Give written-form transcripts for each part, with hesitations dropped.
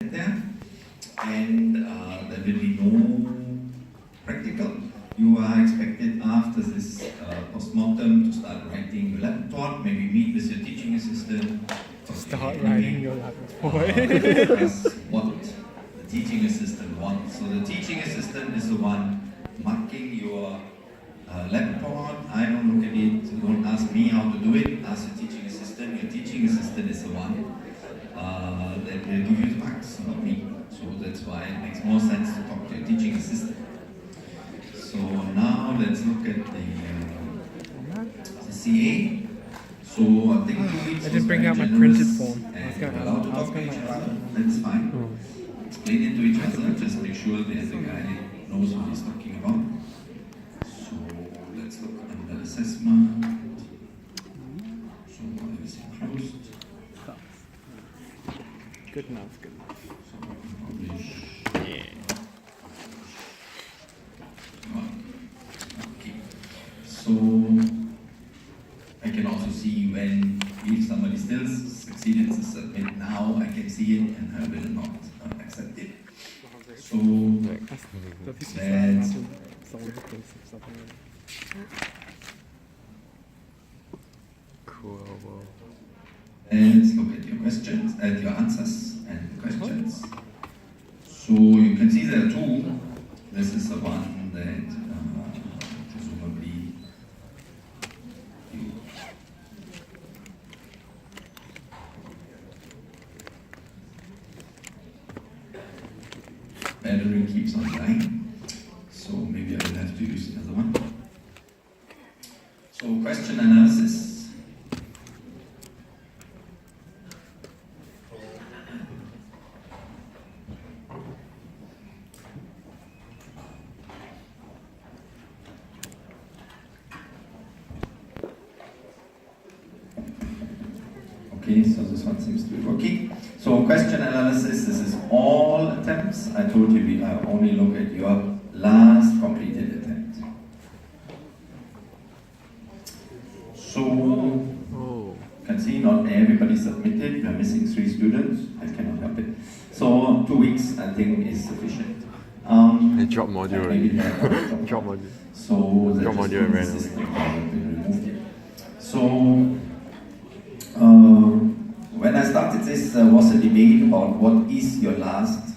there, and there will be no practical. You are expected after this postmortem to start writing your lab report, maybe meet with your teaching assistant. Start writing your lab report. Discuss what the teaching assistant wants. So the teaching assistant is the one marking your lab report. I don't look at it, so don't ask me how to do it, ask your teaching assistant. Your teaching assistant is the one that will give you the marks, not me. So that's why it makes more sense to talk to your teaching assistant. So now let's look at the CA. So I think 2 weeks. I didn't bring out my printed form. Allowed to talk to each other. That's fine. Explain it to each other. Just make sure there's a guy that knows what he's talking about. So let's look under assessment. So everything closed. Good enough, good enough. So publish. Yeah. Okay. So I can also see when if somebody still succeeded to submit now, I can see it and I will not accept it. So let's cool. Let's look at your questions, at your answers and questions. So you can see there are two. This is the one that presumably you battery keeps on dying. So maybe I will have to use the other one. So question analysis. Okay, so this one seems to be working. So question analysis, this is all attempts. I told you we only look at your last completed attempt. So, you can see not everybody submitted. We are missing 3 students. I cannot help it. So 2 weeks, I think, is sufficient. They drop module already. Drop module. So the drop module and system removed it. So when I started this, there was a debate about what is your last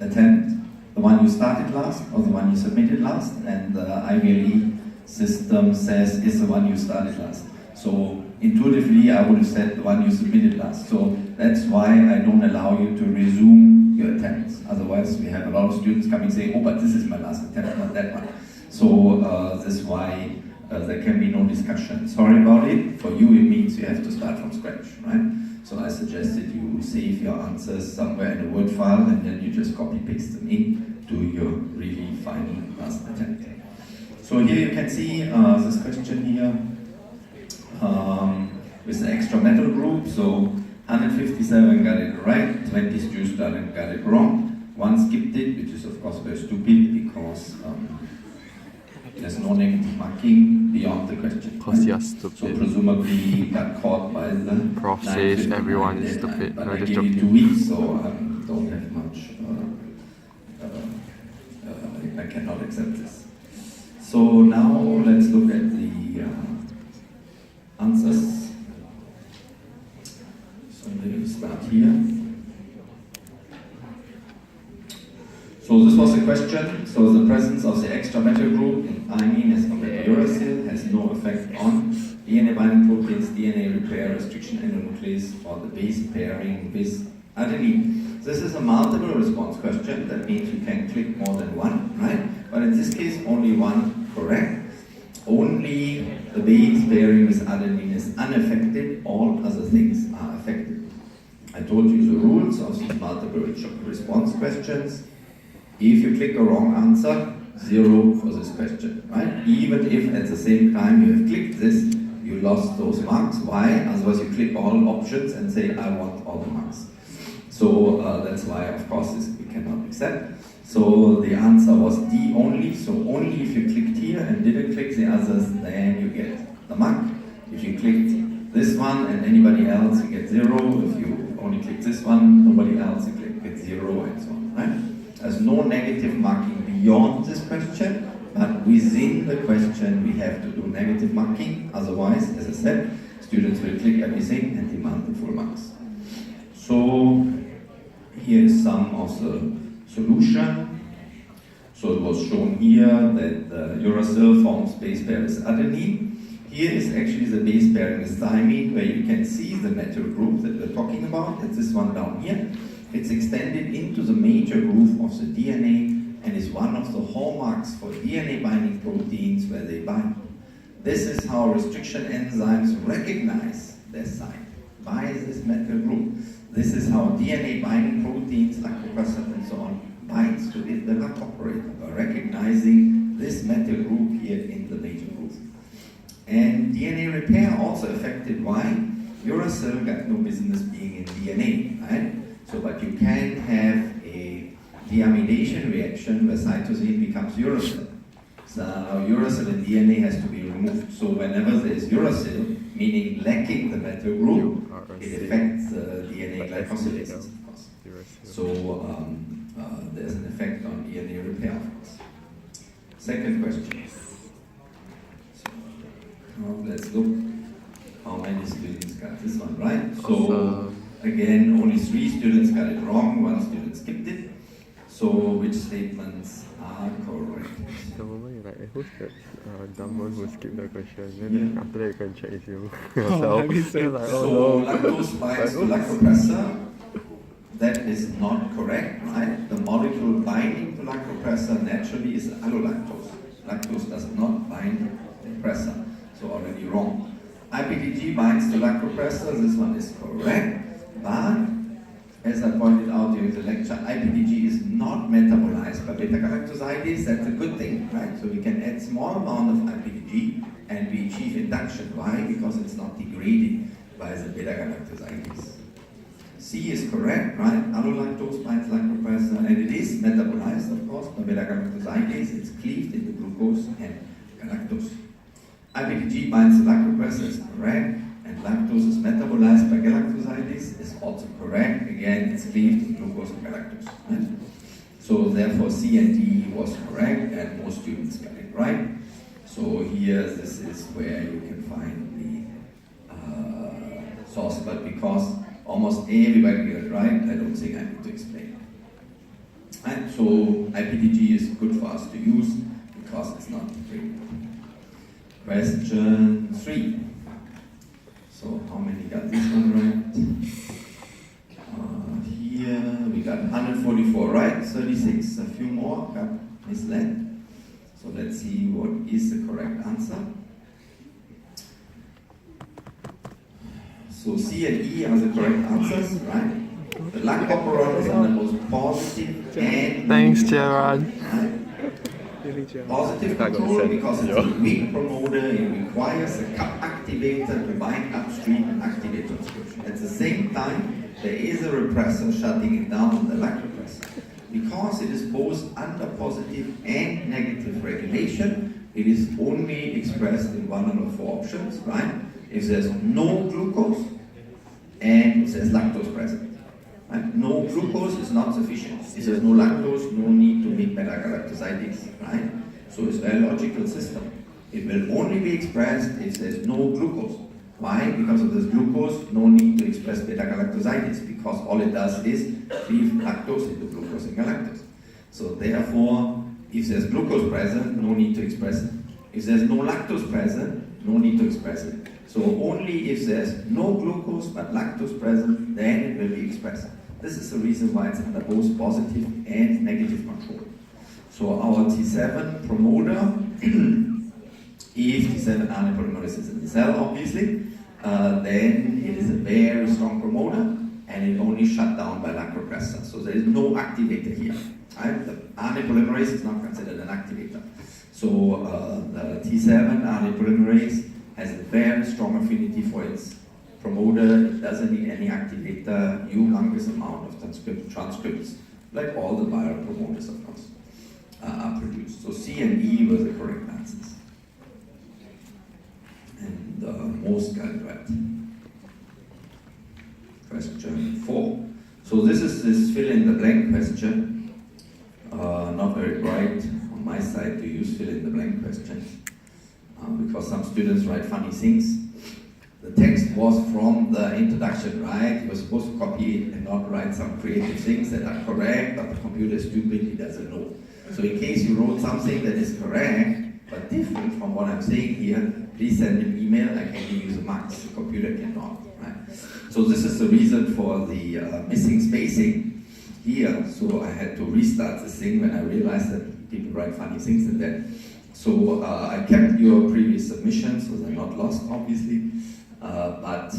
attempt, the one you started last or the one you submitted last, and the IVLE system says it's the one you started last. So intuitively, I would have said the one you submitted last. So that's why I don't allow you to resume your attempts. Otherwise, we have a lot of students coming saying, oh, but this is my last attempt, not that one. So this is why there can be no discussion. Sorry about it. For you, it means you have to start from scratch, right? So I suggested you save your answers somewhere in a Word file and then you just copy-paste them in to your really final last attempt. So here you can see this question here with the extra metal group. So 157 got it right, 20 students got it wrong. 1 skipped it, which is of course very stupid because there's no negative marking beyond the question. Because you're stupid. So presumably you got caught by the Prof says everyone is stupid. But No, I just gave you joking. 2 weeks, so I don't have much. I cannot accept this. So now let's look at the answers. So I'm going to start here. So this was a question. So the presence of the extra metal group in imine as compared to uracil has no effect on DNA binding proteins, DNA repair, restriction endonuclease, or the base pairing with adenine. This is a multiple response question. That means you can click more than one, right? But in this case, only one correct. Only the base pairing with adenine is unaffected. All other things are affected. I told you the rules of these multiple response questions. If you click a wrong answer, 0 for this question, right? Even if at the same time you have clicked this, you lost those marks. Why? Otherwise you click all options and say, I want all the marks. So that's why, of course, this we cannot accept. So the answer was D only. So only if you clicked here and didn't click the others, then you get the mark. If you clicked this one and anybody else, you get 0. If you only click this one, nobody else, you get 0 and so on, right? There's no negative marking beyond this question, but within the question we have to do negative marking, otherwise, as I said, students will click everything and demand the full marks. So here is some of the solution. So it was shown here that the uracil forms base pair with adenine. Here is actually the base pairing with thymine, where you can see the metal group that we're talking about. It's this one down here. It's extended into the major groove of the DNA and is one of the hallmarks for DNA binding proteins where they bind. This is how restriction enzymes recognize their site by this metal group. This is how DNA binding proteins, lactopressin and so on, binds to the LAC operator by recognizing this metal group here in the major groove. And DNA repair also affected why uracil got no business being in DNA, right? So, but you can have a deamidation reaction where cytosine becomes uracil. So uracil in DNA has to be removed. So whenever there is uracil, meaning lacking the metal group, it affects DNA glycosylases, of course. So there's an effect on DNA repair, of course. Second question. So, now let's look how many students got this one right. So again, only 3 students got it wrong, 1 student skipped it. So which statements are correct? The moment you're like, who's that dumb one who skipped the question? Then after that you can check if you yourself. You're like, so lactose binds to lactopressin. That is not correct, right? The molecule binding to lactopressin naturally is allolactose. Lactose does not bind to pressin, so already wrong. IPTG binds to lactopressin, this one is correct, but as I pointed out during the lecture, IPTG is not metabolized by beta-galactosidase. That's a good thing, right? So we can add small amount of IPTG and we achieve induction. Why? Because it's not degraded by the beta-galactosidase. C is correct, right? Allolactose binds lactopressin, and it is metabolized, of course, by beta-galactosidase. It's cleaved into glucose and galactose. IPTG binds to lactopressin is correct, and lactose is metabolized by galactosidase is also correct. Again, it's cleaved in glucose and galactose. Right? So therefore, C and D was correct, and most students got it right. So here, this is where you can find the source, but because almost everybody got it right, I don't think I need to explain it. And so IPTG is good for us to use because it's not degraded. Question 3. So how many got this one right? Here we got 144 right, 36, a few more got misled. So let's see what is the correct answer. So C and E are the correct answers, right? The lac operans are the most positive and thanks, Gerard. Positive control because it's a weak promoter, it requires a cup activator to bind upstream and activate transcription. At the same time, there is a repressor shutting it down, the lactopressin. Because it is both under positive and negative regulation, it is only expressed in one out of 4 options, right? If there's no glucose and if there's lactose present. Right? No glucose is not sufficient. If there's no lactose, no need to make beta-galactosidase, right? So it's a logical system. It will only be expressed if there's no glucose. Why? Because if there's glucose, no need to express beta-galactosidase, because all it does is cleave lactose into glucose and galactose. So therefore, if there's glucose present, no need to express it. If there's no lactose present, no need to express it. So only if there's no glucose but lactose present, then it will be expressed. This is the reason why it's under both positive and negative control. So our T7 promoter, if T7 RNA polymerase is in the cell, obviously, then it is a very strong promoter and it only shut down by lactopressin. So there is no activator here. Right? The RNA polymerase is not considered an activator. So the T7 RNA polymerase has a very strong affinity for its promoter. It doesn't need any activator, humongous amount of transcripts, like all the viral promoters, of course, are produced. So C and E were the correct answers. And most got it right. Question 4. So this is this fill in the blank question. Not very bright on my side to use fill in the blank questions because some students write funny things. The text was from the introduction, right? You were supposed to copy it and not write some creative things that are correct, but the computer is stupid, he doesn't know. So in case you wrote something that is correct, but different from what I'm saying here, please send an email, I can give you the marks, the computer cannot, right? So this is the reason for the missing spacing here. So I had to restart this thing when I realized that people write funny things in there. So I kept your previous submissions, so they're not lost, obviously. But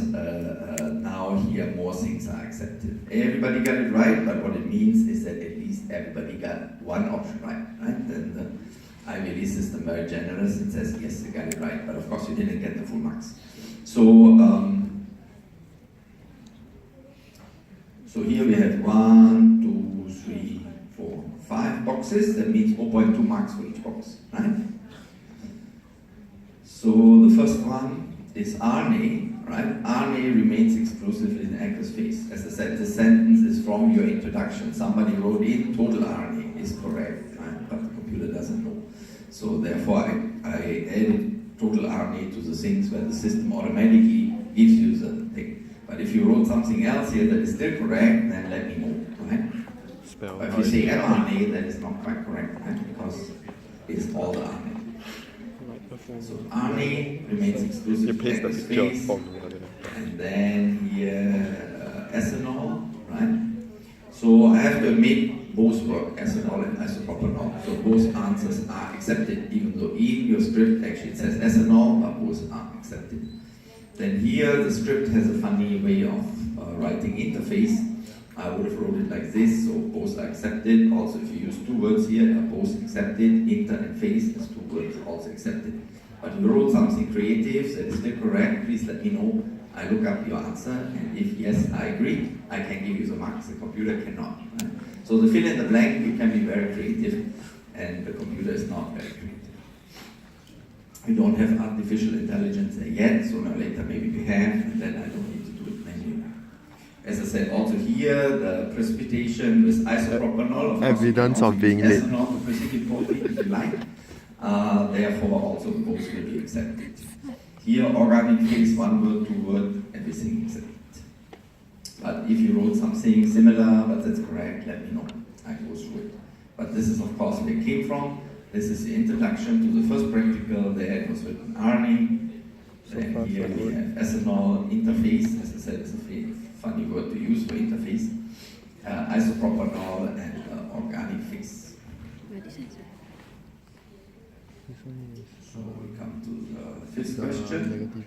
now here more things are accepted. Everybody got it right, but what it means is that at least everybody got one option right? Then the IVD system very generous, it says yes, you got it right, but of course you didn't get the full marks. So here we have 1, 2, 3, 4, 5 boxes. That means 0.2 marks for each box, right? So the first one is RNA, right? RNA remains exclusively in aqueous phase. As I said, the sentence is from your introduction. Somebody wrote in total RNA is correct, right? But the computer doesn't know. So therefore, I added total RNA to the things where the system automatically gives you the thing. But if you wrote something else here that is still correct, then let me know, right? But if you say mRNA, that is not quite correct, right? Because it's all the RNA. So RNA remains exclusive to aqueous phase, and then here ethanol, right? So I have to admit both work, ethanol and isopropanol. So both answers are accepted, even though in your script actually it says ethanol, but both are accepted. Then here the script has a funny way of writing interface. I would have wrote it like this, so both are accepted. Also, if you use two words here, are both accepted. Inter and phase as two words also accepted. But if you wrote something creative that is still correct, please let me know. I look up your answer, and if yes, I agree, I can give you the marks. The computer cannot. Right? So the fill in the blank, you can be very creative, and the computer is not very creative. We don't have artificial intelligence yet, so now later maybe we have, and then I don't need to do it manually. As I said, also here, the precipitation with isopropanol, of evidence of being late. Ethanol to precipitate if you like. Therefore, also both will be accepted. Here, organic phase, one word, two word, everything accepted. But if you wrote something similar, but that's correct, let me know. I go through it. But this is, of course, where it came from. This is the introduction to the first practical. There it was written RNA. Then here we have ethanol, interface. As I said, it's a funny word to use for interface. Isopropanol and organic phase. So we come to the fifth question.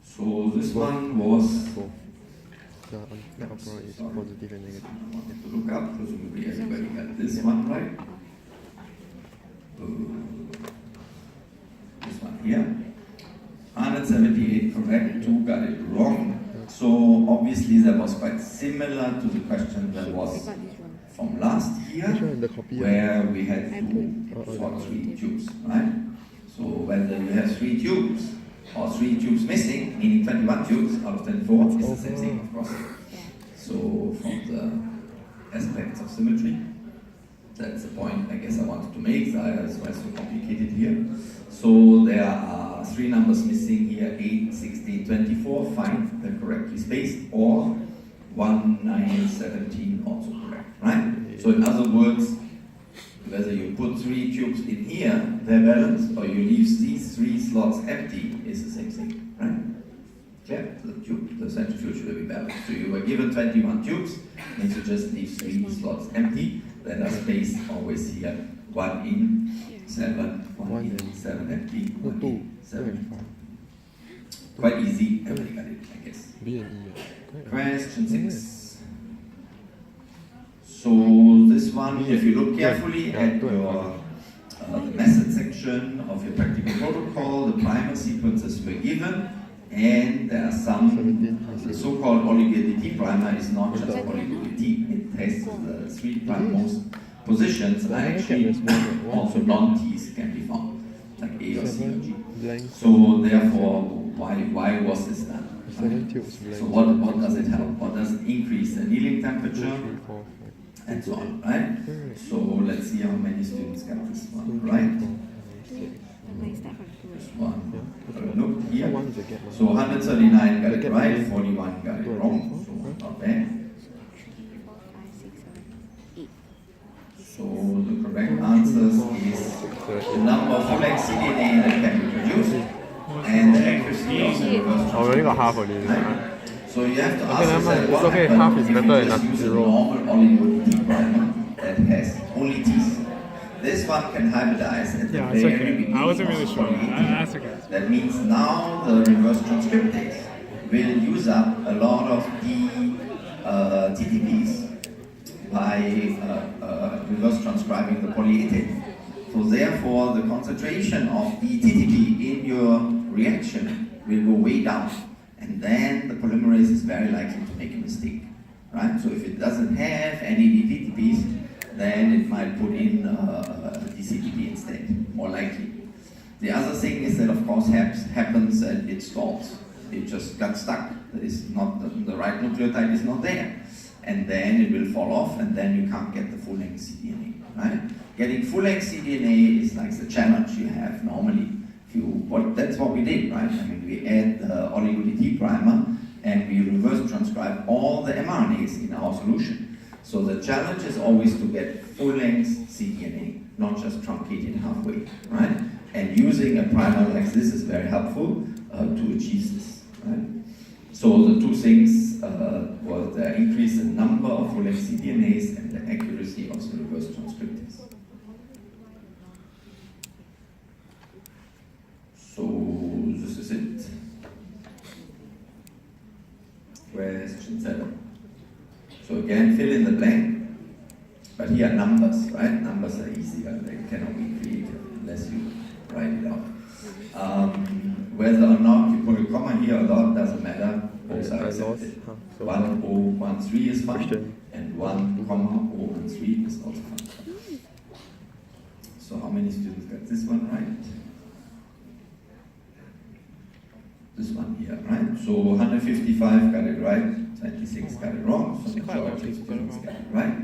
So this one was. The alcohol is positive and negative. I have to look up. Presumably everybody got this one right. This one here. 178 correct, 2 got it wrong. So obviously that was quite similar to the question that was from last year, where we had to sort 3 tubes, right? So when you have 3 tubes, or 3 tubes missing, meaning 21 tubes out of 24, it's the same thing, of course. So from the aspects of symmetry, that's the point I guess I wanted to make. That's why it's so complicated here. So there are 3 numbers missing here, 8, 16, 24, fine, they're correctly spaced, or 1, 9, 17, also correct, right? So in other words, whether you put 3 tubes in here, they're balanced, or you leave these 3 slots empty, is the same thing, right? Clear? The centrifuge will be balanced. So you were given 21 tubes, means you just leave 3 slots empty. That are spaced always here. 1 in, 7, 1 in, 7 empty, 1 in, 7. Quite easy, everybody got it, I guess. Question 6. So this one, if you look carefully at your the method section of your practical protocol, the primer sequences were given, and there are some, the so-called oligo-DT primer is not just oligo-DT, it tests the 3 primemost positions, and actually also non-T's can be found, like A or C or G. So therefore, why was this done? Seven tubes blank. So what does it help? What does it increase? The annealing temperature 3, 4, 5, and so on, right? So let's see how many students got this one, right? This one. Look here. So 139 got it right, 41 got it wrong. So not bad. So the correct answers is the number of full-length cDNA that can be produced and the accuracy of the reverse Oh, we only got half of this. right? So you have to ask never mind. yourself, It's what okay, happens half is if you better than just use a zero. normal oligo primer that has only T's. This one can hybridize at the Yeah, it's very okay. beginning I wasn't of really the sure. polyethylene. That's okay. That means now the reverse transcriptase will use up a lot of the TTPs by reverse transcribing the polyethylene. So therefore, the concentration of the TTP in your reaction will go way down, and then the polymerase is very likely to make a mistake, right? So if it doesn't have any TTPs, then it might put in DCTP instead, more likely. The other thing is that, of course, happens and it stalls. It just got stuck. It's not the right nucleotide is not there, and then it will fall off, and then you can't get the full-length cDNA, right? Getting full-length cDNA is like the challenge you have normally. That's what we did, right? I mean, we add the oligo-DT primer, and we reverse transcribe all the mRNAs in our solution. So the challenge is always to get full-length cDNA, not just truncated halfway, right? And using a primer like this is very helpful to achieve this, right? So the two things were the increase in number of full-length cDNAs and the accuracy of the reverse transcriptase. So this is it. Question 7. So again, fill in the blank, but here are numbers, right? Numbers are easier, they cannot be creative unless you write it out. Whether or not you put a comma here or not doesn't matter, both are accepted. 1013 is fine, and 1,013 is also fine. So how many students got this one right? This one here, right? So 155 got it right, 26 got it wrong, so majority of students got it right.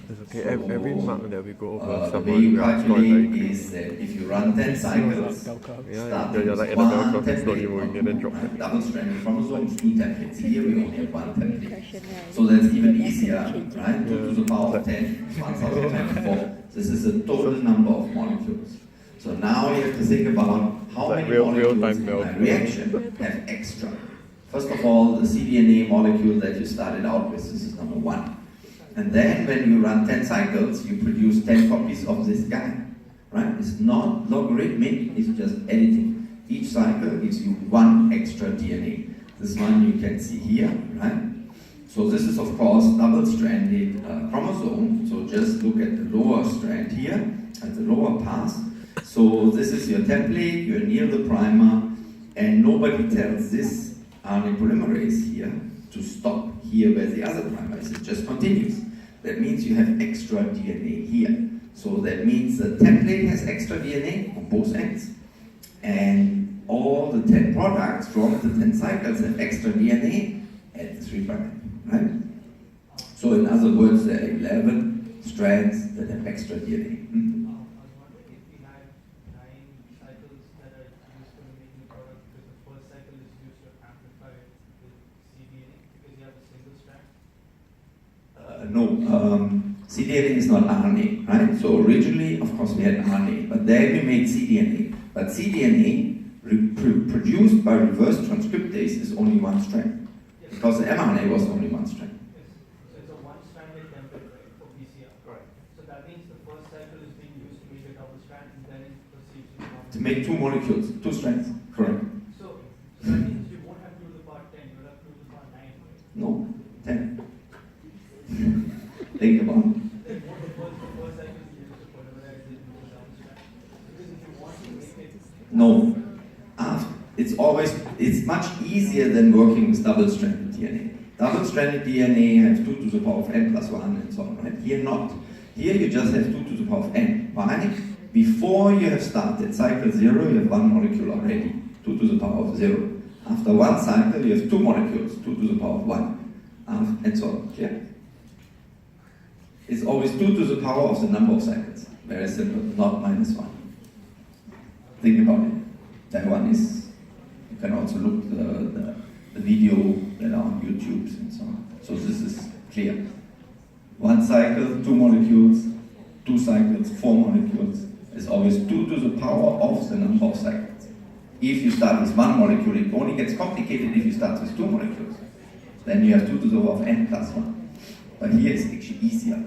It's okay. Every mark that we go over, The someone way you will score calculate very is that if you run 10 cycles, Yeah, starting you're like with at the bell one curve, slowly template, moving and then drop it. double-stranded chromosomes, 2 templates. Here we only have 1 template. So that's even easier, right? 2 to the power of 10, 1024. This is the total number of molecules. So now you have to think about how It's like many molecules real-time in bell my curve. reaction have extra. First of all, the cDNA molecule that you started out with, this is number 1. And then when you run 10 cycles, you produce 10 copies of this guy, right? It's not logarithmic, it's just editing. Each cycle gives you 1 extra DNA. This one you can see here, right? So this is of course double-stranded chromosome. So just look at the lower strand here, at the lower pass. So this is your template, you anneal the primer, and nobody tells this RNA polymerase here to stop here where the other primer is. It just continues. That means you have extra DNA here. So that means the template has extra DNA on both ends. And all the 10 products from the 10 cycles have extra DNA at the 3' end, right? So in other words, there are 11 strands that have extra DNA. cDNA is not RNA, right? So originally, of course, we had RNA, but then we made cDNA. But cDNA produced by reverse transcriptase is only 1 strand, because the mRNA was only 1 strand. So it's a one-stranded template, right, for PCR. Correct. So that means the first cycle is being used to make a double strand, and then it proceeds To make 2 molecules, 2 strands, correct. So that means you won't have to do the part 10, you'll have to do the part 9, right? No, 10. Think about it. Then what the first cycle is used to polymerize it into a double strand. Because if you want to make it... No. It's much easier than working with double-stranded DNA. Double-stranded DNA has 2 to the power of n plus 1 and so on, right? Here not. Here you just have 2 to the power of n. Why? Before you have started cycle 0, you have 1 molecule already, 2 to the power of 0. After one cycle, you have 2 molecules, 2 to the power of 1, and so on. Clear? It's always 2 to the power of the number of cycles. Very simple, not minus 1. Think about it. That one is, you can also look the video that are on YouTube and so on. So this is clear. 1 cycle, 2 molecules, 2 cycles, 4 molecules. It's always 2 to the power of the number of cycles. If you start with 1 molecule, it only gets complicated if you start with 2 molecules. Then you have 2 to the power of n plus 1. But here it's actually easier.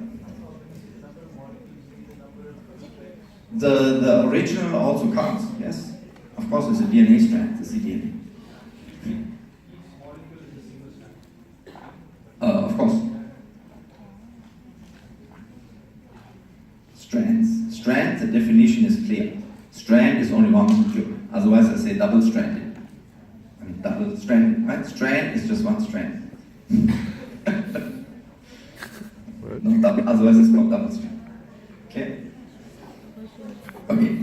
The original also counts, yes? Of course, it's a DNA strand, the cDNA. Of course. Strands. Strand, the definition is clear. Strand is only 1 molecule. Otherwise, I say double-stranded. I mean, double-stranded, right? Strand is just 1 strand. Not double, otherwise it's called double-strand. Okay? Okay.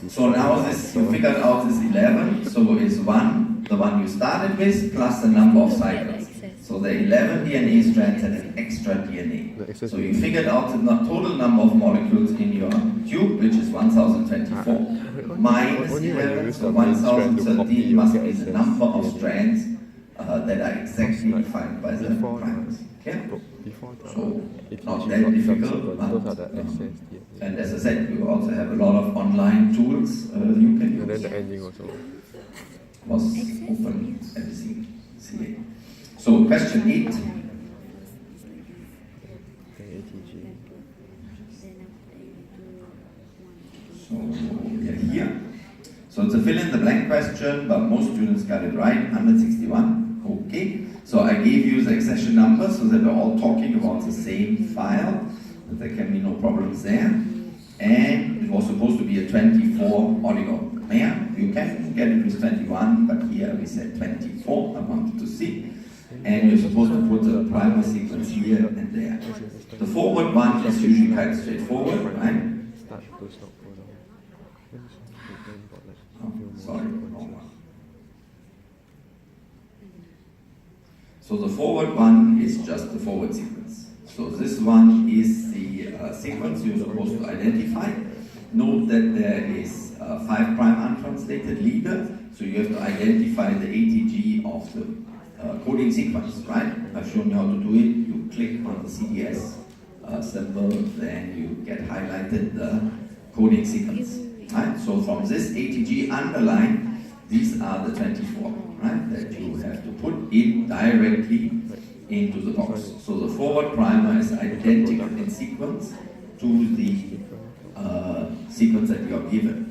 So now this, you figured out this 11, so it's 1, the one you started with, plus the number of cycles. So the 11 DNA strands had an extra DNA. So you figured out the total number of molecules in your tube, which is 1024. Minus 11, so 1013 must be the number of strands that are exactly defined by the primers. Okay? So, not that difficult, but, and as I said, you also have a lot of online tools you can use. And then the ending also. Was open everything. CA. So, question 8. So, we are here. So, it's a fill in the blank question, but most students got it right, 161. Okay. So, I gave you the accession number so that we're all talking about the same file, but there can be no problems there. And it was supposed to be a 24 oligo. Yeah, you can get it with 21, but here we said 24, I wanted to see. And you're supposed to put the primer sequence here and there. The forward one is usually quite straightforward, right? Oh, sorry, wrong one. So the forward one is just the forward sequence. So this one is the sequence you're supposed to identify. Note that there is 5' untranslated leader, so you have to identify the ATG of the coding sequence, right? I've shown you how to do it. You click on the CDS symbol, then you get highlighted the coding sequence, right? So from this ATG underline, these are the 24, right? That you have to put in directly into the box. So the forward primer is identical in sequence to the sequence that you are given.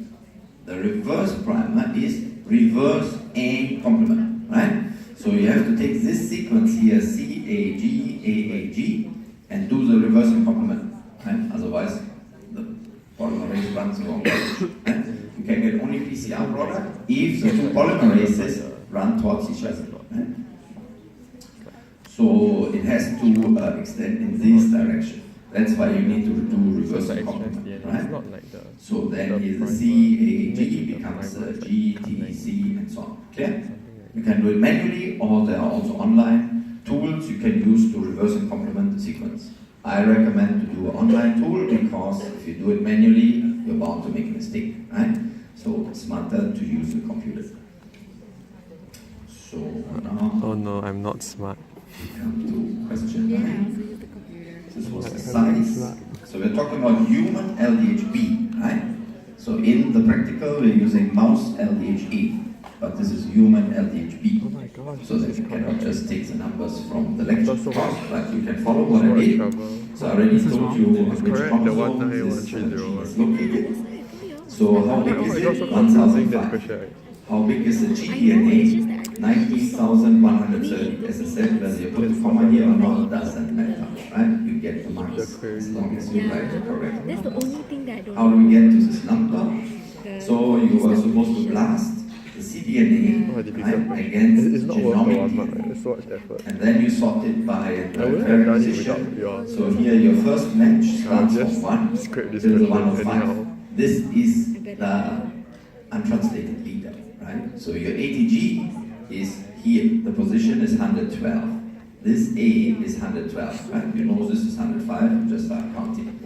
The reverse primer is reverse and complement, right? So you have to take this sequence here, CAG, AAG, and do the reverse and complement, right? Otherwise, the polymerase runs the wrong direction. Right? You can get only PCR product if the 2 polymerases run towards each other. Right? So it has to extend in this direction. That's why you need to do reverse and complement, right? So then here the CAG becomes GTC and so on. Clear? You can do it manually, or there are also online tools you can use to reverse and complement the sequence. I recommend to do an online tool because if you do it manually, you're bound to make a mistake, right? So it's smarter to use the computer. So now, oh no, I'm not smart. we come to question 9. This was the size. So we're talking about human LDHB, right? So in the practical, we're using mouse LDHE, but this is human LDHB. Oh my gosh. So that you cannot just take the numbers from the lecture course, but you can follow what I did. So I already told you which chromosome this gene is located. So how big is it? 1005. How big is the gDNA? 19,130. As I said, whether you put the comma here or not doesn't matter, right? You get the marks as long as you write the correct That's the numbers. only thing that I don't How do we get to this number? So you were supposed to blast the cDNA right, against It's not worth the one, genomic but it's so much effort. and then you sort it by the I wouldn't have parent done it position. without yours. So here your first match starts just from 1 scrape this till the question 105. anyhow. This is the untranslated leader, right? right? So your ATG is here, the position is 112. This A is 112, right? You know this is 105, just start counting.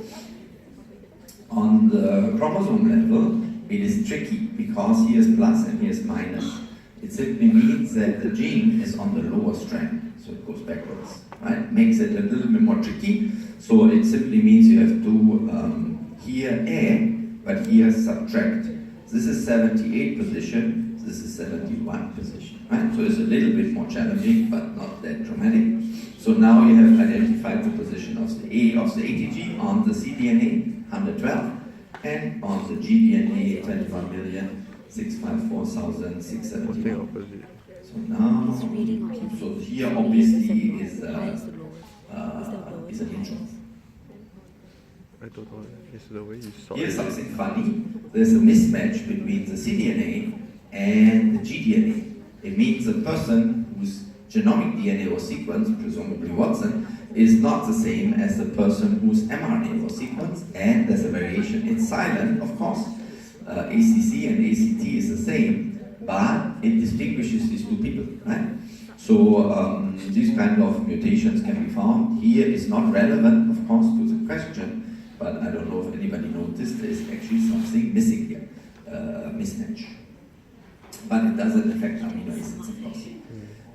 On the chromosome level, it is tricky because here's plus and here's minus. It simply means that the gene is on the lower strand, so it goes backwards, right? Makes it a little bit more tricky. So it simply means you have to here add, but here subtract. This is 78 position, this is 71 position, right? So it's a little bit more challenging, but not that dramatic. So now you have identified the position of the A of the ATG on the cDNA, 112, and on the gDNA, 21,654,671. So now, so here obviously is an intro. I don't know. It's the way you saw Here's it. something funny. There's a mismatch between the cDNA and the gDNA. It means the person whose genomic DNA was sequenced, presumably Watson, is not the same as the person whose mRNA was sequenced, and there's a variation. It's silent, of course. ACC and ACT is the same, but it distinguishes these two people, right? So these kind of mutations can be found. Here is not relevant, of course, to the question, but I don't know if anybody noticed there's actually something missing here, mismatch. But it doesn't affect amino acids, of course.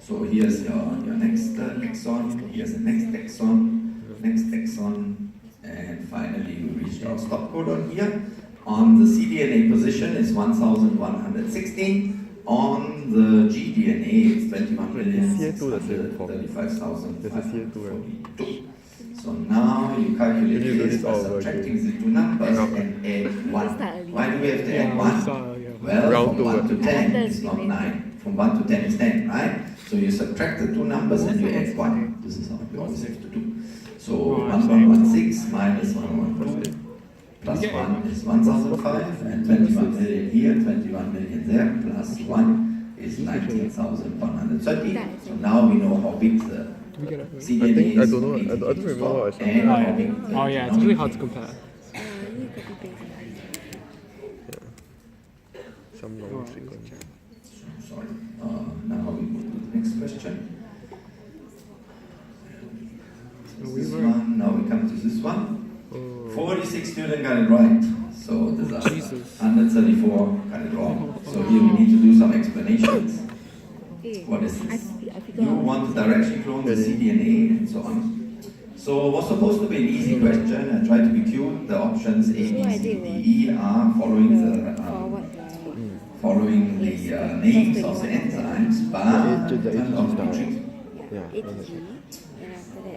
So here's your next exon, here's the next exon, and finally we reached our stop codon here. On the cDNA position is 1,116. On the gDNA it's 21,635,542. So now you calculate this by subtracting the two numbers and add 1. Why do we have to add 1? Well, from 1 to 10 is not 9. From 1 to 10 is 10, right? So you subtract the two numbers and you add 1. This is how you always have to do. So 1116 minus 1116 plus 1 is 1005, and 21 million here, 21 million there, plus 1 is 19,130. So now we know how big the cDNA is. I don't know. I don't remember what I said. And how big the Oh yeah, it's really hard to compare. Some long sequence. Sorry. Now we move to the next question. This one. Now we come to this one. 46 students got it right. So this is 134 got it wrong. So here we need to do some explanations. What is this? You want to direction clone the cDNA and so on. So it was supposed to be an easy question. I tried to be cute. The options A, B, C, D, E are following the names of the enzymes, but it turns out to be tricky.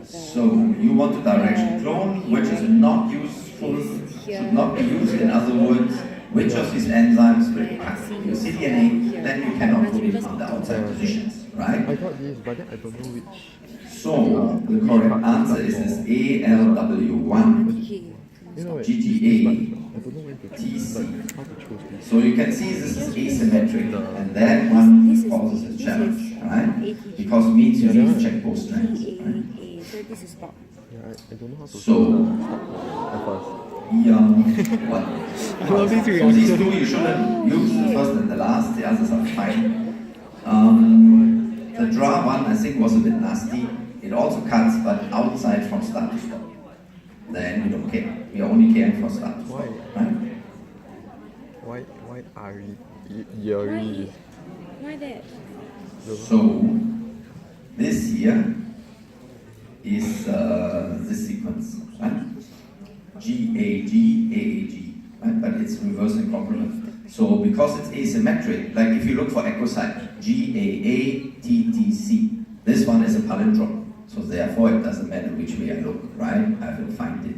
So you want to direction clone, which is not useful, should not be used. In other words, which of these enzymes will cut your cDNA, then you cannot put it on the outside positions, right? I got this, but then I don't know which. So the correct answer is this ALW1, You know what? GGA, I don't know when to TC. how to choose this. So you can see this is asymmetric, and that one causes a challenge, right? Because it means you need to check both strands, right? Yeah, I don't know how to So, choose the at first. one. I love these So these reactions. two you shouldn't use, the first and the last, the others are fine. The draw one I think was a bit nasty. It also cuts, but outside from start to stop. Then we don't care. We are only caring for start to stop, right? Why are Yuri? Why that? So this here is this sequence, right? GAG, AAG, right? But it's reverse incongruent. So because it's asymmetric, like if you look for echo site, GAA, TTC, this one is a palindrome. So therefore it doesn't matter which way I look, right? I will find it.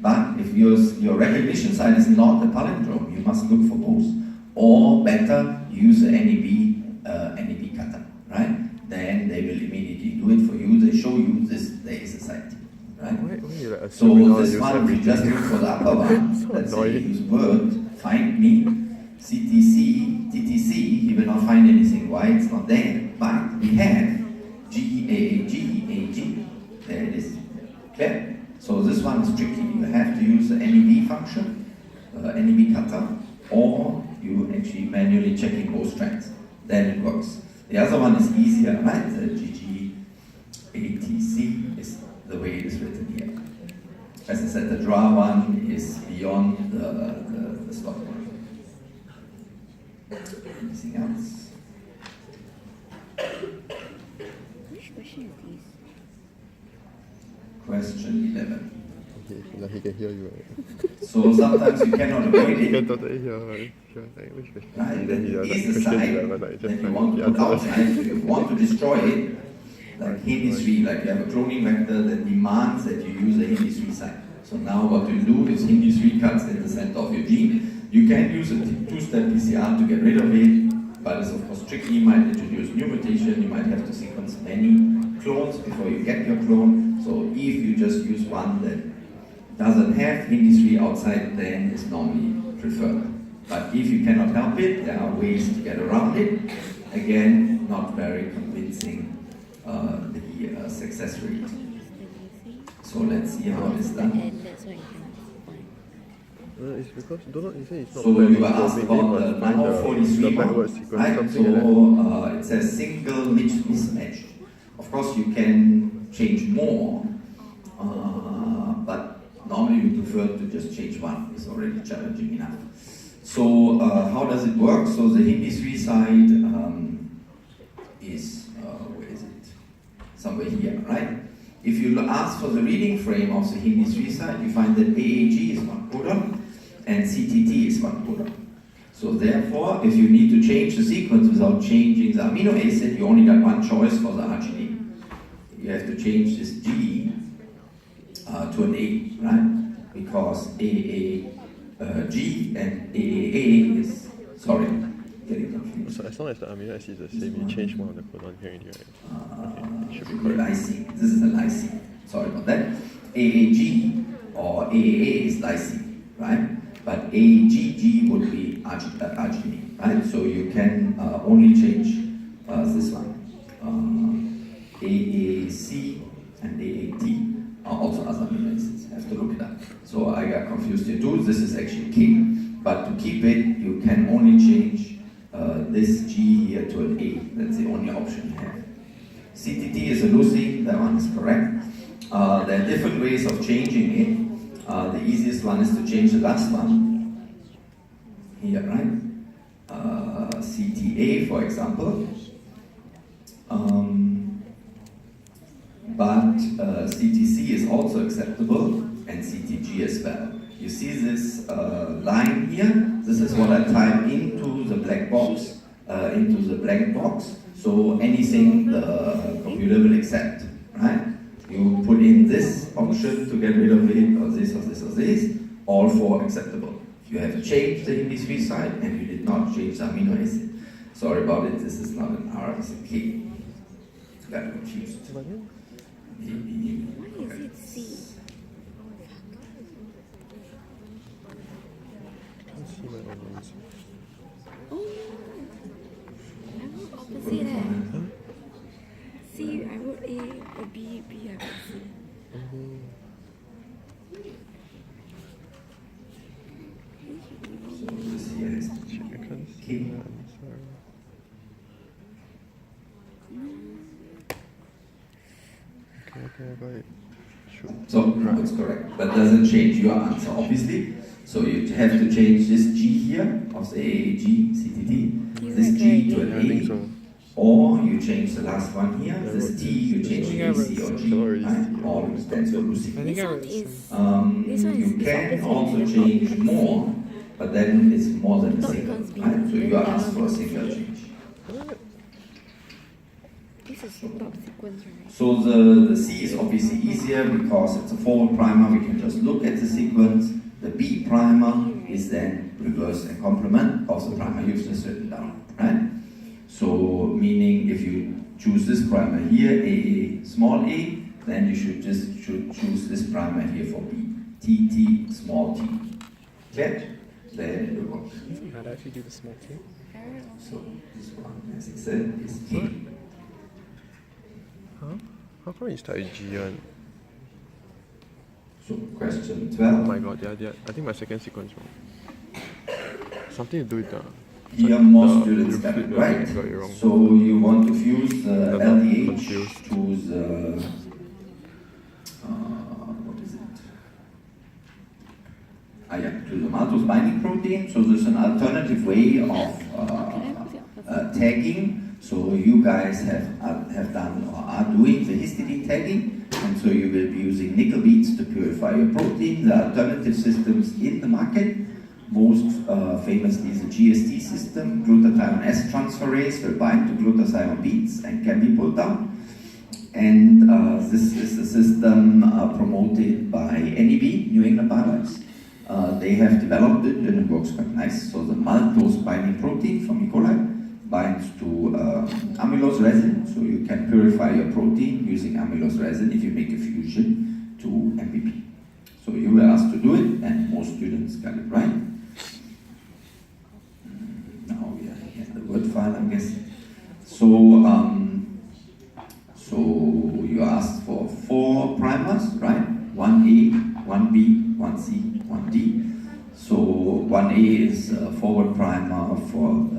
But if your recognition site is not a palindrome, you must look for both. Or better, use the NEB cutter, right? Then they will immediately do it for you. They show you this, there is a site, right? Why you like So this one, we just look for the upper one. So Let's say annoying. use word, find me, CTC, TTC, he will not find anything. Why? It's not there. But we have GAG, AG. There it is. Clear? So this one is tricky. You have to use the NEB function, NEB cutter, or you actually manually checking both strands. Then it works. The other one is easier, right? The GG80C is the way it is written here. As I said, the draw one is beyond the slot one. Anything else? Which question is this? Question 11. Okay, now he can hear you, right? So sometimes you cannot avoid He can it. totally hear, right? Sure, like, which question? Right? Then he That like, is the question side 11, like, that just you like want the to put answers. outside. If you want to destroy it, like Hindi 3, like you have a cloning vector that demands that you use a Hindi 3 side. So now what you do is Hindi 3 cuts in the center of your gene. You can use a two-step PCR to get rid of it, but it's of course tricky. You might introduce new mutation, you might have to sequence many clones before you get your clone. So if you just use one that doesn't have Hindi 3 outside, then it's normally preferred. But if you cannot help it, there are ways to get around it. Again, not very convincing the success rate. So let's see how it is done. And that's why you cannot find. It's because, don't know, you say it's not So very you were asked maybe about must the find number 43 the one, backward sequence, right? something like that. So it says single mismatch. Of course, you can change more, but normally we prefer to just change one. It's already challenging enough. So how does it work? So the Hindi 3 side is, where is it? Somewhere here, right? If you ask for the reading frame of the Hindi 3 side, you find that AAG is one codon and CTT is one codon. So therefore, if you need to change the sequence without changing the amino acid, you only got one choice for the RGD. You have to change this G to an A, right? Because AAG and AAA is, sorry, getting confused. So as long as the amino acid is the same, you change one of the codon here already, right? Okay, it should be correct. Lysine. This is a lysine. Sorry about that. AAG or AAA is lysine, right? But AGG would be arginine, right? So you can only change this one. AAC and AAT are also other amino acids. Have to look it up. So I got confused here too. This is actually K. But to keep it, you can only change this G here to an A. That's the only option you have. CTT is a leucine. That one is correct. There are different ways of changing it. The easiest one is to change the last one. Here, right? CTA, for example. But CTC is also acceptable, and CTG as well. You see this line here? This is what I type into the black box, into the blank box. So anything the computer will accept, right? You put in this option to get rid of it, or this, or this, or this, all four acceptable. You have changed the Hindi 3 side, and you did not change the amino acid. Sorry about it, this is not an R, it's a K. Got confused. Why is it C? Can't see my own ones. Oh, I wrote opposite. C, I wrote A, or B, I wrote C. So this here is I can't see K. the answer. Okay, I got it. Sure. So no, it's correct, but doesn't change your answer, obviously. So you have to change this G here of the AAG, CTT, this G to I an think A, so. or you change the last one here, this T, you change to I A, wrote C, or G, cannot really right? see. All stands for I leucine. think This I one wrote is. this. This one You is can opposite also and change not more, but then it's more than a Not single, becomes B, right? So you are then asked for a becomes single C. change. This is the top sequence, right? So the C is obviously easier because it's a forward primer, we can just look at the sequence. The B primer is then reverse and complement of the primer you've just written down, right? So meaning if you choose this primer here, A small a, then you should choose this primer here for B, T small t. Okay? Then it will work. How to actually do the small T? So this one, as I said, is K. Huh? How come it's type G1? So question Oh 12. my god, yeah, I think my second sequence wrong. something to do with the. Here most students got it right. Got it wrong. So you want to fuse the I'm LDH confused. to the what is it? To the maltose binding protein. So there's an alternative way of tagging. So you guys have done or are doing the histidine tagging, and so you will be using nickel beads to purify your protein. The alternative systems in the market, most famously the GST system, glutathione S transferase, will bind to glutathione beads and can be pulled down. And this is a system promoted by NEB, New England Biolabs. They have developed it and it works quite nice. So the maltose binding protein from E. coli binds to amylose resin, so you can purify your protein using amylose resin if you make a fusion to MVP. So you were asked to do it, and most students got it right. Now we are here in the Word file, I'm guessing. So, so you asked for 4 primers, right? 1A, 1B, 1C, 1D. So 1A is a forward primer for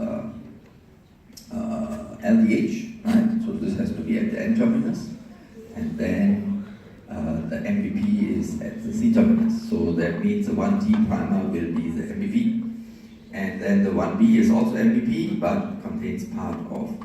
LDH, right? So this has to be at the N terminus, and then the MVP is at the C terminus. So that means the 1T primer will be the MVP, and then the 1B is also MVP, but contains part of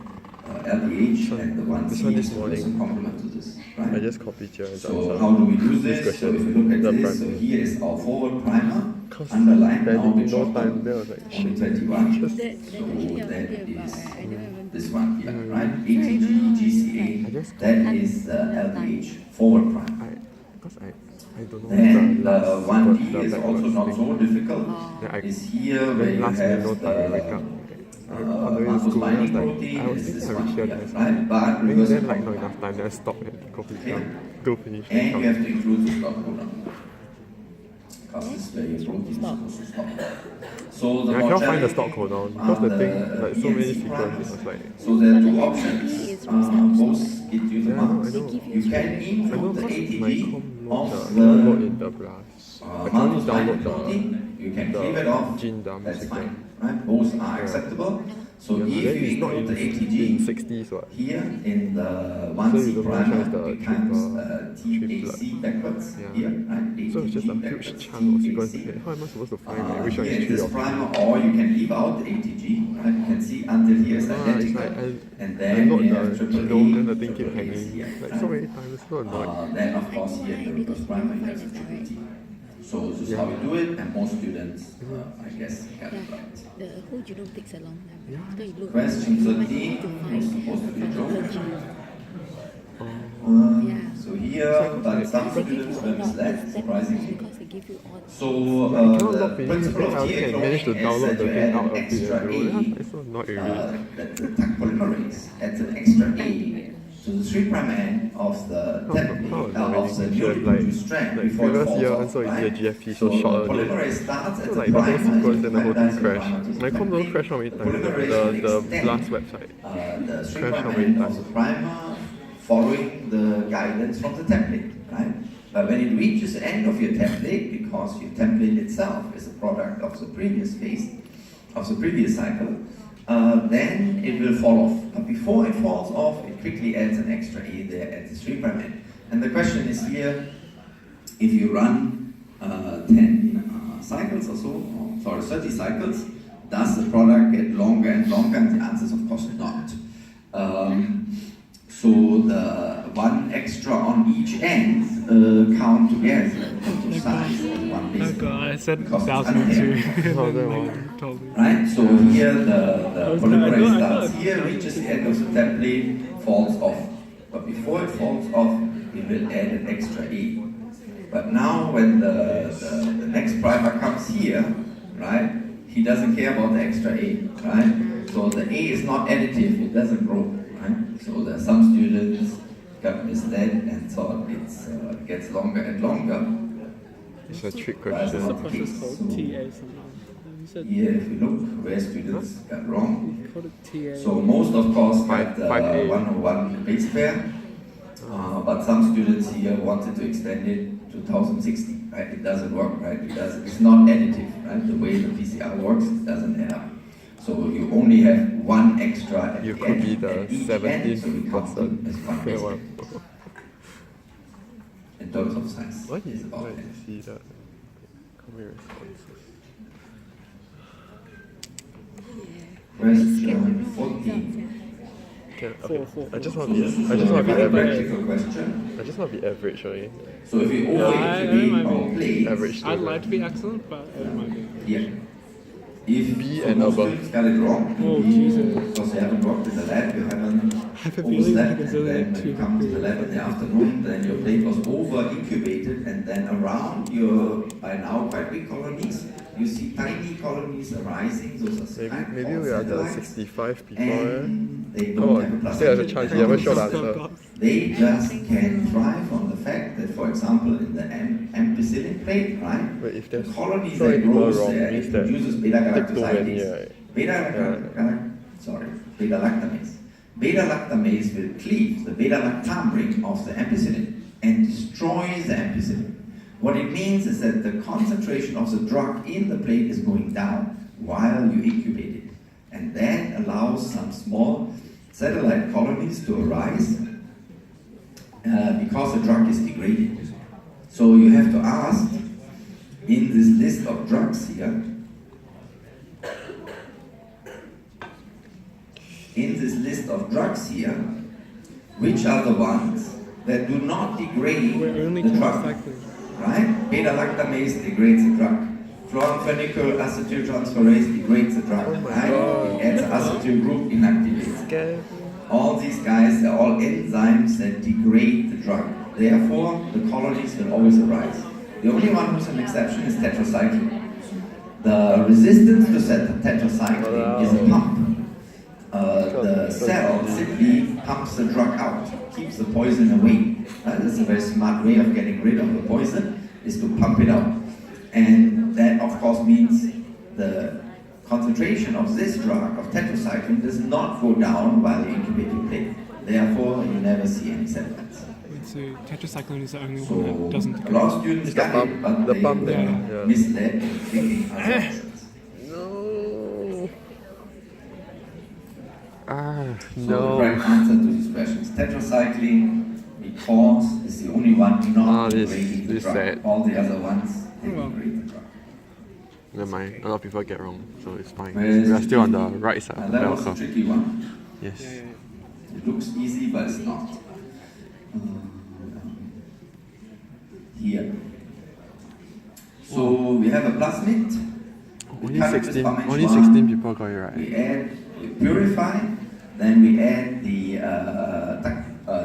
LDH, and the 1C is a complement to this, right? I just copied here. So how do we do this? So if you look at this, so here is our forward primer, underlined now with no chocolate, time there, I was like, only shit. 21. That So actually that I was is I never even this one here, right? ATG, GCA, that is the LDH forward primer. Because I don't know. Then the the last 1D word, is the also not so difficult. Yeah, Is here where you last have minute no time to wake up. On the way to maltose school, I was binding like, protein I was is this thinking I one would share here, this. right? But Maybe reverse then like the not enough time, then I stopped and copied down to finish the and you count. have to include the stop codon. Because this is where your protein is supposed to stop. So the I cannot find the mortality stop codon because the thing, like so many ENC sequences, primers. was like, So there are two But options. the NC Both give you the yeah, I know, marks. I know. You can I know include the because my ATG com of load the in the blast. I can only maltose binding download protein. You can the cleave it off. gene dump That's sequence. fine. Right? Both are acceptable. So Yeah, if then you it's not include the in ATG 60s what. here in the So 1C you don't primer, measure the it becomes triplet. TAC backwards Yeah. here, right? So it's just a ATG huge backwards, chunk of sequence. TAC. Okay, how am I supposed to find which one Here is in 3 this or 4? primer, or you can leave out the ATG, right? You can see until here is It's identical, like and I then load you have the triple genome, then A, the thing keep triple A's hanging. here, Like right? so many times, it's so annoying. Then of course here in the reverse primer you have the triple T. So this is how we do it, and most students, I guess, get it right. the whole genome takes a long time. After you look, Question you might 13 need to was find supposed to be a a particular joke. gene. Yeah. So here, but some They give students you a were lot misled, of surprisingly. because they give you all So I cannot the log finish principle because I of only TA can manage to cloning is download that the you thing add out an of it extra and do it. It's so annoying really. that the Taq polymerase adds an extra A to the 3' end of the template of the newly produced strand like before it previous falls year off, answer right? easy the GFP So so short the only. polymerase starts at So the like the whole primer, sequence and the whole thing hybridizes the crashed. primer to the My com don't template. crash how many times? Polymerase will The extend, blast website. the 3' Crash how many end of times? the primer following the guidance from the template, right? But when it reaches the end of your template, because your template itself is a product of the previous phase, of the previous cycle, then it will fall off. But before it falls off, it quickly adds an extra A there at the 3' end. And the question is here, if you run 10 cycles or so, or sorry, 30 cycles, does the product get longer and longer? And the answer is of course not. So the one extra on each end count together in terms of size and one Oh base. god, I said Because it's 1002. Oh, and that then one. like told me. Right? So here the was polymerase gonna- I starts thought- here, reaches the end of the template, falls off. But before it falls off, it will add an extra A. But now when the next primer comes here, right, he doesn't care about the extra A, right? So the A is not additive, it doesn't grow, right? So there are some students got misled and thought it gets longer and longer. It's a trick But that's question. not the Process case. called So TA something. You said here, if you look where students got wrong, you called it TA. so most of course got Five A. 101 base pair, but some students here wanted to extend it to 1060. right? It doesn't work, right? It's not additive, right? The way the PCR works, it doesn't add up. So you only have one extra at You the could end, be the at each end, so we 17th count them as one base person. pair. In terms of size, Why do it's you about like 10. to see that? Come here, responses. Question 14. Okay, I just want So to this be, is I just a want to be very average. practical question. I just want to be average, okay? So if you I over-incubate might our be. plates, Average I'd student. like to be excellent, but it might be. yeah. If B so and most above. students got it wrong, Oh, B, Jesus. because they haven't worked in the lab, you haven't have a feeling overslept, there's and only then like when you two come to the lab in the afternoon, then your plate was over-incubated, and then around your, by now, quite big colonies, you see tiny colonies arising, those are Maybe we are the satellites, 65 people. and they Come don't have a on, plastic. still has a chance. You haven't showed the answer. They just can thrive on the fact that, for example, in the ampicillin plate, right? But if there's The colonies so many that people grows wrong, there, means it that produces take too many, beta-galactosidase. right? Beta-lactamase. Beta-lactamase will cleave the beta-lactam ring of the ampicillin and destroy the ampicillin. What it means is that the concentration of the drug in the plate is going down while you incubate it. And that allows some small satellite colonies to arise because the drug is degraded. So you have to ask, in this list of drugs here, which are the ones that do not degrade We're only the drug, cycling. right? Beta-lactamase degrades the drug. Chloramphenicol acetyltransferase degrades the drug, right? It adds acetyl group, inactivates. Scare. All these guys are all enzymes that degrade the drug. Therefore, the colonies will always arise. The only one who's an exception is tetracycline. The resistance to tetracycline is a pump. The cell simply pumps the drug out, keeps the poison away. That's a very smart way of getting rid of the poison, is to pump it out. And that, of course, means the concentration of this drug, of tetracycline, does not go down while you incubate your plate. Therefore, you never see any setbacks. So tetracycline is the only So, one that doesn't a degrade. lot of students It's the got pump- it, but the they pump were there, yeah. misled in thinking other options. No. So the correct answer to these questions, tetracycline, because it's the only one not degrading the this drug. sad. All the other ones, they Oh, well. degrade the drug. Never mind. A lot of people get wrong, so it's fine. Whereas We are still on the right side of the that bell was a curve. tricky one. Yes. It looks easy, but it's not. Here. So we have a plasmid. We Only cut it with 16. Pump Only H1. 16 people got it right. We purify, then we add the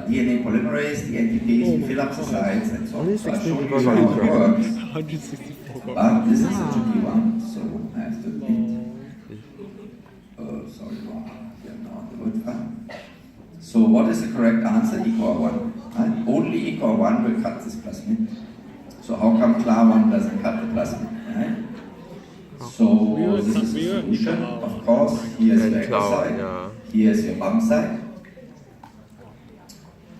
DNA polymerase, the NTPase, we fill up the sites, and so on. Only So I'll 16 show you people how got it it right. works. 164. But this is a tricky one, so I have to admit. Sorry, wrong. Yeah, no, the word file. So what is the correct answer? ECOR1. Right? Only ECOR1 will cut this plasmid. So how come CLA1 doesn't cut the plasmid? Right? So this is the solution. Of course, here's And your echo CLA1, side. yeah. Here's your bump side.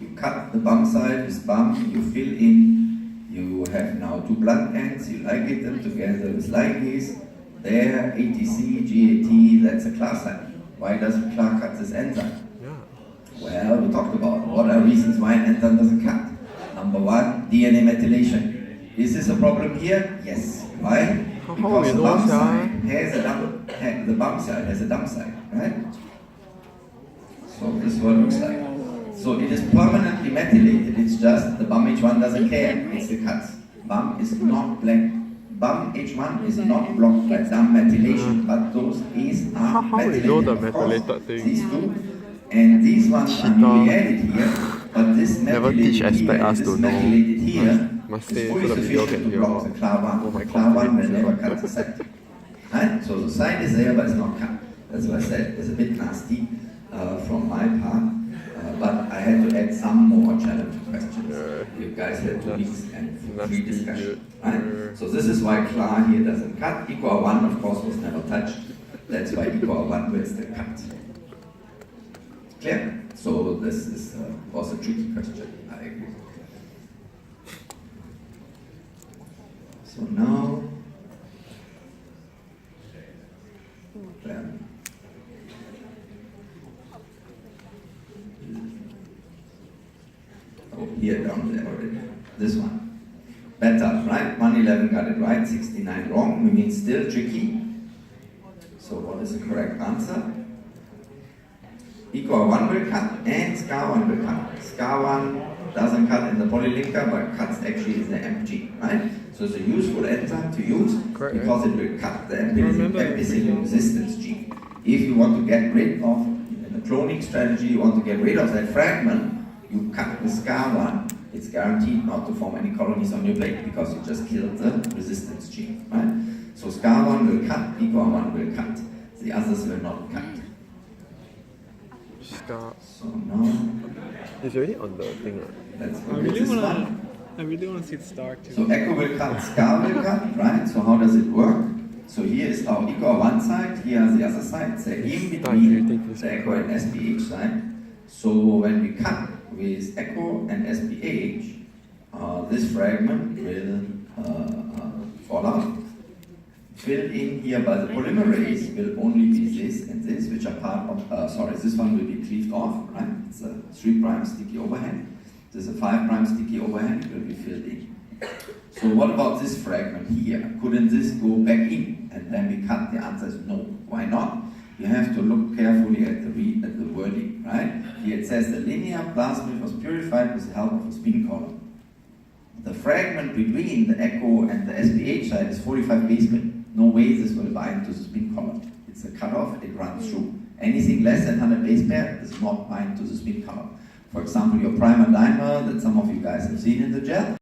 You cut the bump side with bump, you fill in, you have now two blunt ends, you ligate them together with ligase. There, ATC, GAT, that's a CLA side. Why doesn't CLA cut this enzyme? Yeah. Well, we talked about what are reasons why an enzyme doesn't cut. Number one, DNA methylation. Is this a problem here? Yes. Why? How Because we the know, bump sir? side has a dump, the bump side has a dump side, right? So this is what it looks like. So it is permanently methylated. It's just the bump H1 doesn't care. It's the cuts. Bump is not black. Bump H1 is not blocked by dump methylation, but those A's are How we methylated. know the Of course, methylated thing? These two, and these ones are newly added here, but this Never methylated teach expect here, us this to know. methylated here Must is say fully so the video sufficient can to hear. block the CLA1. Oh my The CLA1 will confidence. never cut the site. Right? So the site is there, but it's not cut. That's what I said. It's a bit nasty from my part, but I had to add some more challenging questions. You guys had 2 weeks and 3 Nasty, discussions. dude. Right? So this is why CLA here doesn't cut. ECOR1, of course, was never touched. That's why ECOR1 will still cut. Clear? So this is was a tricky question. I agree. So now, oh, here down there already. This one. Better, right? 111 got it right, 69 wrong. We mean still tricky. So what is the correct answer? ECOR1 will cut and SCAR1 will cut. SCAR1 doesn't cut in the polylinker but cuts actually in the MG, right? So it's a useful enzyme to use because it will cut the ampicillin resistance gene. If you want to get rid of, in a cloning strategy, you want to get rid of that fragment, you cut the SCAR1. It's guaranteed not to form any colonies on your plate because you just killed the resistance gene, right? So SCAR1 will cut, ECOR1 will cut. The others will not cut. Start. So now, It's already on the thing, right? let's I look at really this wanna. one. I really wanna see the star too. So echo will cut, SCAR will cut, right? So how does it work? So here is our echo on one side, here is the other side. So in between the echo and SPH side. So when we cut with echo and SPH, this fragment will fall out. Filled in here by the polymerase will only be this and this, which are part of, this one will be cleaved off, right? It's a 3' sticky overhang. There's a 5' sticky overhang, will be filled in. So what about this fragment here? Couldn't this go back in and then we cut? The answer is no. Why not? You have to look carefully at the wording, right? Here it says the linear plasmid was purified with the help of a spin column. The fragment between the echo and the SPH side is 45 base pair. No way this will bind to the spin column. It's a cutoff, it runs through. Anything less than 100 base pair does not bind to the spin column. For example, your primer dimer that some of you guys have seen in the gel,